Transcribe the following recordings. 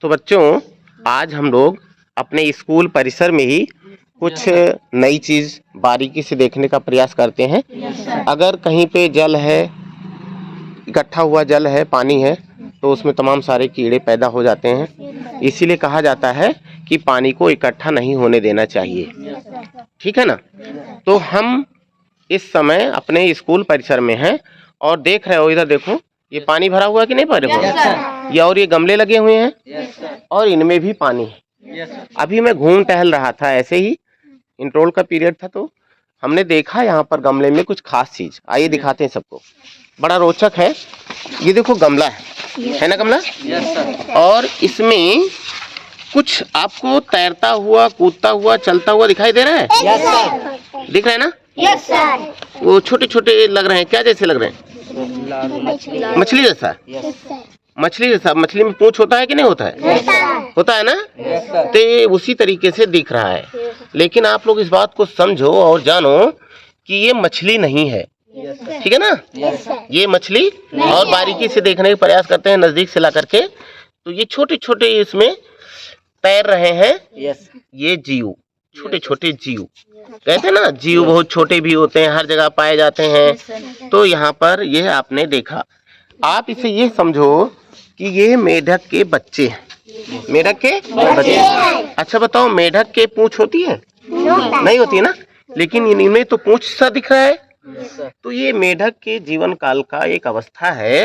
तो बच्चों, आज हम लोग अपने स्कूल परिसर में ही कुछ नई चीज बारीकी से देखने का प्रयास करते हैं। अगर कहीं पे जल है, इकट्ठा हुआ जल है, पानी है, तो उसमें तमाम सारे कीड़े पैदा हो जाते हैं। इसीलिए कहा जाता है कि पानी को इकट्ठा नहीं होने देना चाहिए, ठीक है ना। तो हम इस समय अपने स्कूल परिसर में हैं और देख रहे हो, इधर देखो, ये पानी भरा हुआ है कि नहीं भरा हुआ? ये और ये गमले लगे हुए हैं और इनमें भी पानी है। अभी मैं घूम टहल रहा था, ऐसे ही इंट्रोल का पीरियड था, तो हमने देखा यहाँ पर गमले में कुछ खास चीज। आइए दिखाते हैं सबको, बड़ा रोचक है। ये देखो गमला है ना, गमला। और इसमें कुछ आपको तैरता हुआ, कूदता हुआ, चलता हुआ दिखाई दे रहा है? दिख रहा है ना? Yes sir. वो छोटे छोटे लग रहे हैं, क्या जैसे लग रहे हैं? मछली जैसा। मछली जैसा। मछली में पूंछ होता है कि नहीं होता है? होता है ना। तो उसी तरीके से दिख रहा है। लेकिन आप लोग इस बात को समझो और जानो कि ये मछली नहीं है, ठीक है ना। ये मछली, और बारीकी से देखने का प्रयास करते हैं नजदीक से ला करके, तो ये छोटे छोटे इसमें तैर रहे हैं। ये जीव, छोटे छोटे जीव कहते हैं ना, जीव बहुत छोटे भी होते हैं, हर जगह पाए जाते हैं। तो यहाँ पर ये आपने देखा। आप इसे ये समझो कि ये मेढक के बच्चे हैं। मेढक के बच्चे। अच्छा बताओ, मेढक के पूंछ होती है? नहीं होती है ना, लेकिन इनमें तो पूंछ सा दिख रहा है। तो ये मेढक के जीवन काल का एक अवस्था है।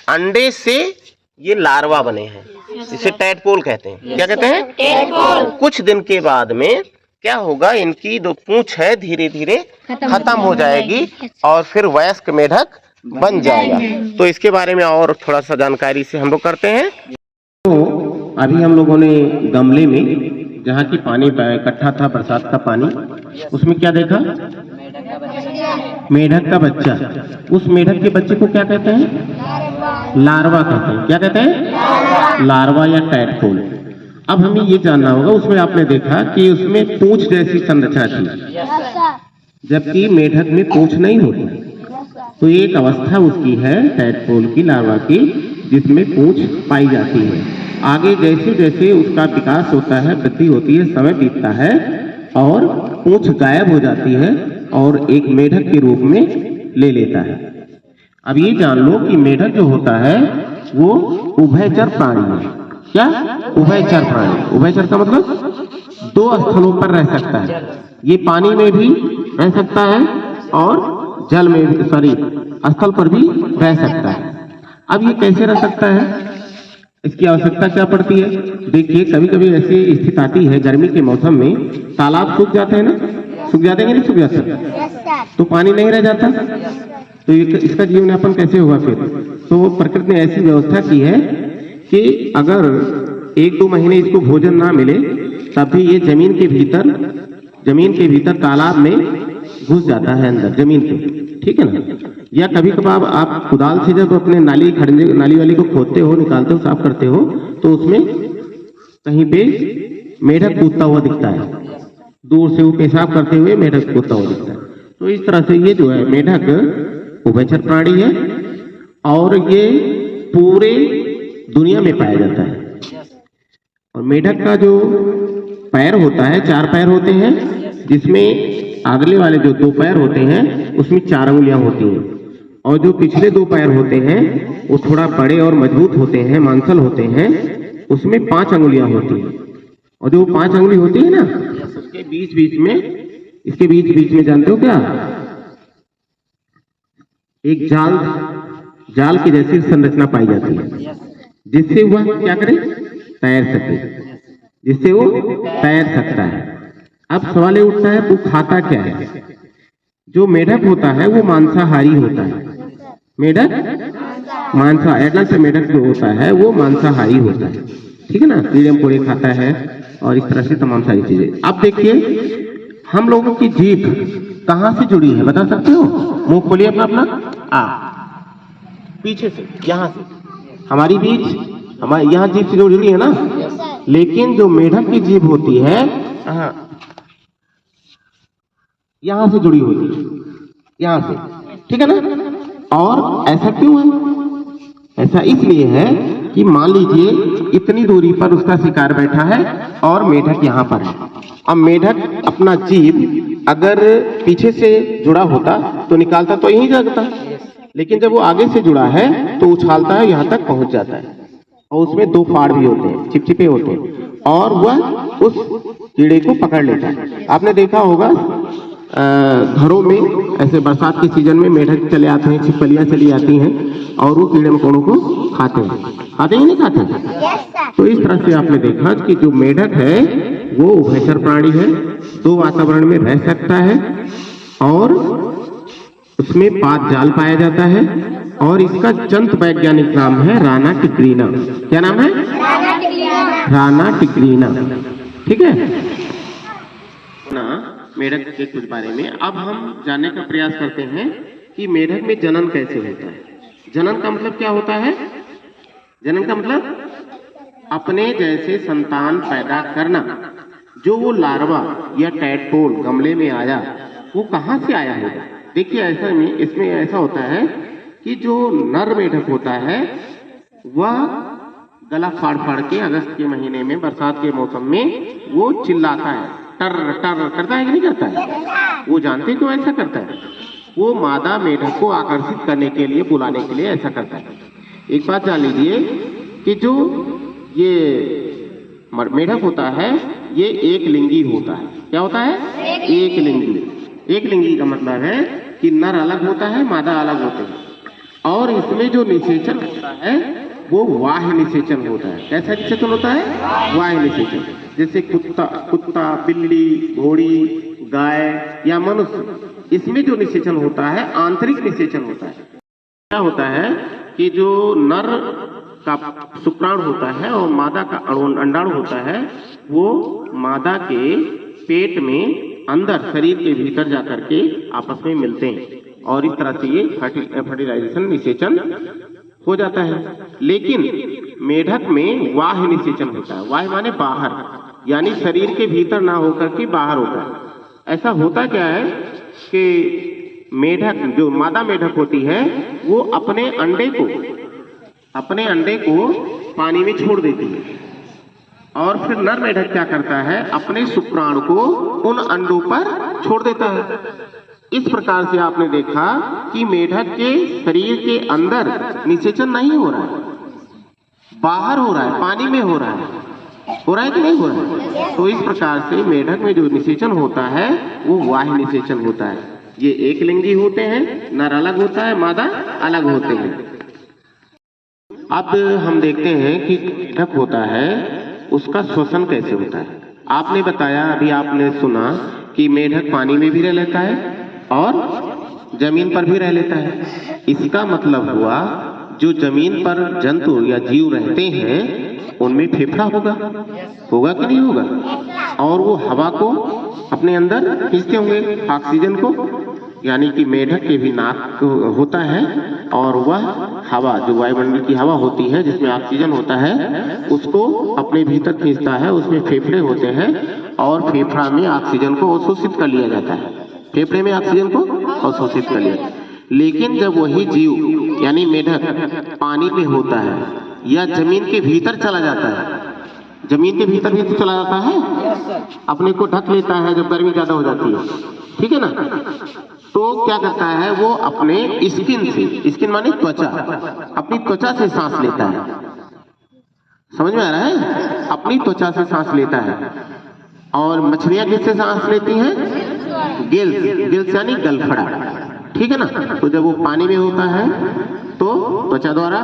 अंडे से ये लार्वा बने हैं, इसे टैडपोल कहते हैं। क्या कहते हैं? टैडपोल। कुछ दिन के बाद में क्या होगा, इनकी जो पूंछ है धीरे धीरे खत्म हो जाएगी और फिर वयस्क मेढक बन जाएगा। तो इसके बारे में और थोड़ा सा जानकारी से हम लोग करते हैं। तो अभी हम लोगों ने गमले में जहाँ की पानी इकट्ठा था, बरसात का पानी, उसमें क्या देखा? मेढक का बच्चा। उस मेढक के बच्चे को क्या कहते हैं? लार्वा कहते हैं। क्या कहते हैं? लार्वा या टैडपोल। अब हमें ये जानना होगा, उसमें आपने देखा कि उसमें पूंछ जैसी संरचना थी, जबकि मेढक में पूंछ नहीं होती। तो ये एक अवस्था उसकी है टैडपोल की, लार्वा की, जिसमें पूंछ पाई जाती है। आगे जैसे जैसे उसका विकास होता है, वृद्धि होती है, समय बीतता है और पूंछ गायब हो जाती है और एक मेढक के रूप में ले लेता है। अब ये जान लो कि मेढक जो होता है वो उभयचर प्राणी है। क्या? उभयचर प्राणी। उभयचर का मतलब दो स्थलों पर रह सकता है। ये पानी में भी रह सकता है और जल में भी, सॉरी, स्थल पर भी रह सकता है। अब ये कैसे रह सकता है, इसकी आवश्यकता क्या पड़ती है? देखिए, कभी कभी ऐसी स्थिति आती है, गर्मी के मौसम में तालाब सूख जाते हैं ना, सूख जाते हैं कि नहीं सूख जाते? तो पानी नहीं रह जाता, तो इसका जीवन यापन कैसे होगा फिर? तो प्रकृति ने ऐसी व्यवस्था की है कि अगर 1-2 महीने इसको भोजन ना मिले, तब भी ये जमीन के भीतर तालाब में घुस जाता है, अंदर जमीन के, ठीक है ना। या कभी कभार आप कुदाल से जब अपने नाली वाली को खोदते हो, निकालते हो, साफ करते हो, तो उसमें कहीं पे मेढक कूदता हुआ दिखता है। दूर से वो पेशाब करते हुए मेढक कूदता हुआ दिखता है। तो इस तरह से ये जो है मेढक उभयचर प्राणी है और ये पूरे दुनिया में पाया जाता है। और मेढक का जो पैर होता है, 4 पैर होते हैं, जिसमें अगले वाले जो 2 पैर होते हैं उसमें 4 अंगुलियां होती हैं, और जो पिछले 2 पैर होते हैं वो थोड़ा बड़े और मजबूत होते हैं, मांसल होते हैं, उसमें 5 अंगुलियां होती हैं। और जो 5 अंगुली होती है ना, उसके इसके बीच बीच में जानते हो क्या? एक जाल की जैसी संरचना पाई जाती है, जिससे वह क्या करे? तैर सके, जिससे वो तैर सकता है। अब सवाल ये उठता है, वो खाता क्या है? जो मेढक होता है वो मांसाहारी होता है। मेढक एडल्ट मेढक जो होता है वो मांसाहारी होता है, ठीक है ना। कीड़े मकोड़े खाता है और इस तरह से तमाम सारी चीजें। अब देखिए, हम लोगों की जीभ कहाँ से जुड़ी है, बता सकते हो? मुंह खोलिए अपना। पीछे से, यहाँ से हमारी यहाँ जीभ से जुड़ी है ना। लेकिन जो मेढक की जीभ होती है यहाँ से जुड़ी होती है, यहाँ से, ठीक है ना। और ऐसा क्यों है? ऐसा इसलिए है कि मान लीजिए इतनी दूरी पर उसका शिकार बैठा है और मेढक यहाँ पर है। अब मेढक अपना जीभ अगर पीछे से जुड़ा होता तो निकालता तो यहीं जाता, लेकिन जब वो आगे से जुड़ा है तो उछालता है, यहाँ तक पहुंच जाता है। और उसमें दो फाड़ भी होते हैं, चिपचिपे होते हैं, और वह उस कीड़े को पकड़ लेता है। आपने देखा होगा घरों में ऐसे बरसात के सीजन में मेढक चले आते हैं, छिपकलियां चली आती हैं और वो कीड़े मकोड़ों को खाते हैं। खाते ही नहीं खाते। तो इस तरह से आपने देखा कि जो मेढक है वो उभयचर प्राणी है, दो वातावरण में रह सकता है और उसमें पात जाल पाया जाता है। और इसका जंतु वैज्ञानिक नाम है राना टिक्रीना। क्या नाम है? राना टिक्रीना। ठीक है ना। मेढक के कुछ बारे में अब हम जानने का प्रयास करते हैं कि मेढक में जनन कैसे होता है। जनन का मतलब क्या होता है? जनन का मतलब अपने जैसे संतान पैदा करना। जो वो लार्वा या टैडपोल गमले में आया वो कहाँ से आया होगा? देखिए ऐसा में इसमें ऐसा होता है कि जो नर मेढक होता है वह गला फाड़ फाड़ के अगस्त के महीने में बरसात के मौसम में वो चिल्लाता है, टर टर करता है कि नहीं करता है? वो जानते क्यों ऐसा करता है? वो मादा मेढक को आकर्षित करने के लिए, बुलाने के लिए ऐसा करता है। एक बात जान लीजिए कि जो ये मेढक होता है ये एक लिंगी होता है। क्या होता है? एक लिंगी। एक लिंगी का मतलब है कि नर अलग होता है, मादा अलग होते हैं। और इसमें जो निषेचन होता है वो वाह्य निषेचन होता है। कैसा निषेचन होता है? वाह्य निषेचन। जैसे कुत्ता, बिल्ली, घोड़ी, गाय या मनुष्य, इसमें जो निषेचन होता है आंतरिक निषेचन होता है। क्या होता है कि जो नर का शुक्राणु होता है और मादा का अंडाणु होता है वो मादा के पेट में अंदर शरीर के भीतर जाकर के आपस में मिलते हैं और इस तरह से ये फर्टिलाइजेशन निषेचन हो जाता है। लेकिन मेढक में वाह्य निषेचन होता है। वाह्य माने बाहर, यानी शरीर के भीतर ना होकर के बाहर होता है। ऐसा होता क्या है कि मेढक, जो मादा मेढक होती है वो अपने अंडे को पानी में छोड़ देती है और फिर नर मेढक क्या करता है? अपने शुक्राणु को उन अंडों पर छोड़ देता है। इस प्रकार से आपने देखा कि मेढक के शरीर के अंदर निषेचन नहीं हो रहा है, बाहर हो रहा है, पानी में हो रहा है। हो रहा है कि नहीं हो रहा है? तो इस प्रकार से मेढक में जो निषेचन होता है वो वाह्य निषेचन होता है। ये एक लिंगी होते हैं, नर अलग होता है, मादा अलग होते हैं। अब हम देखते हैं कि मेढक होता है उसका श्वसन कैसे होता है। आपने बताया, अभी आपने सुना कि मेढक पानी में भी रह लेता है और जमीन पर भी रह लेता है। इसका मतलब हुआ जो जमीन पर जंतु या जीव रहते हैं उनमें फेफड़ा होगा कि नहीं होगा? और वो हवा को अपने अंदर खींचते होंगे, ऑक्सीजन को। यानी कि मेढक के भी नाक होता है और वह हवा, जो वायुमंडल की हवा होती है जिसमें ऑक्सीजन होता है, उसको अपने भीतर खींचता है। उसमें फेफड़े होते हैं और फेफड़ा में ऑक्सीजन को अवशोषित कर लिया जाता है। फेफड़े में ऑक्सीजन को अवशोषित कर लिया। लेकिन जब वही जीव यानी मेढक पानी में होता है या जमीन के भीतर चला जाता है, जमीन के भीतर भी तो चला जाता है, अपने को ढक लेता है जब गर्मी ज्यादा हो जाती है, ठीक है ना? तो क्या करता है वो अपने स्किन से, स्किन माने त्वचा, अपनी त्वचा से सांस लेता है। समझ में आ रहा है? अपनी त्वचा से सांस लेता है। और मछलियां किससे सांस लेती हैं? गिल्स यानी गलफड़ा, ठीक है ना? तो जब वो पानी में होता है तो त्वचा द्वारा,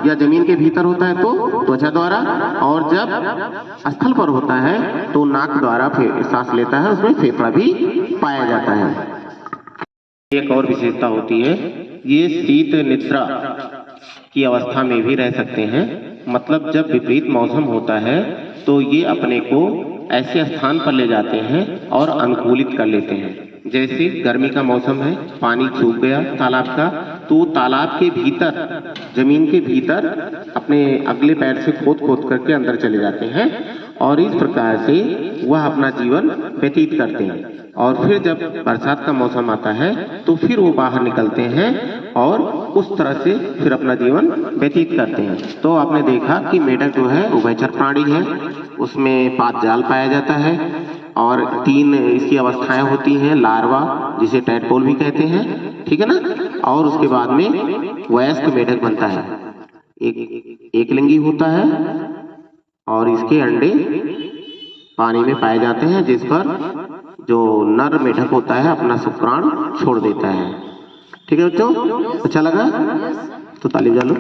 या जमीन के भीतर होता है तो त्वचा द्वारा, और जब स्थल पर होता है तो नाक द्वारा सांस लेता है। उसमें फेफड़ा भी पाया जाता है। एक और विशेषता होती है, ये शीत निद्रा की अवस्था में भी रह सकते हैं। मतलब जब विपरीत मौसम होता है तो ये अपने को ऐसे स्थान पर ले जाते हैं और अनुकूलित कर लेते हैं। जैसे गर्मी का मौसम है, पानी सूख गया तालाब का, तो तालाब के भीतर, जमीन के भीतर अपने अगले पैर से खोद करके अंदर चले जाते हैं और इस प्रकार से वह अपना जीवन व्यतीत करते हैं। और फिर जब बरसात का मौसम आता है तो फिर वो बाहर निकलते हैं और उस तरह से फिर अपना जीवन व्यतीत करते हैं। तो आपने देखा कि मेढक जो है उभयचर प्राणी है, उसमें पात जाल पाया जाता है और 3 इसकी अवस्थाएं होती हैं, लार्वा जिसे टैडपोल भी कहते हैं, ठीक है ना, और उसके बाद में वयस्क मेढक बनता है। एक लिंगी होता है और इसके अंडे पानी में पाए जाते हैं, जिस पर जो नर मेढक होता है अपना शुक्राणु छोड़ देता है। ठीक है बच्चों, अच्छा लगा तो ताली बजा लो।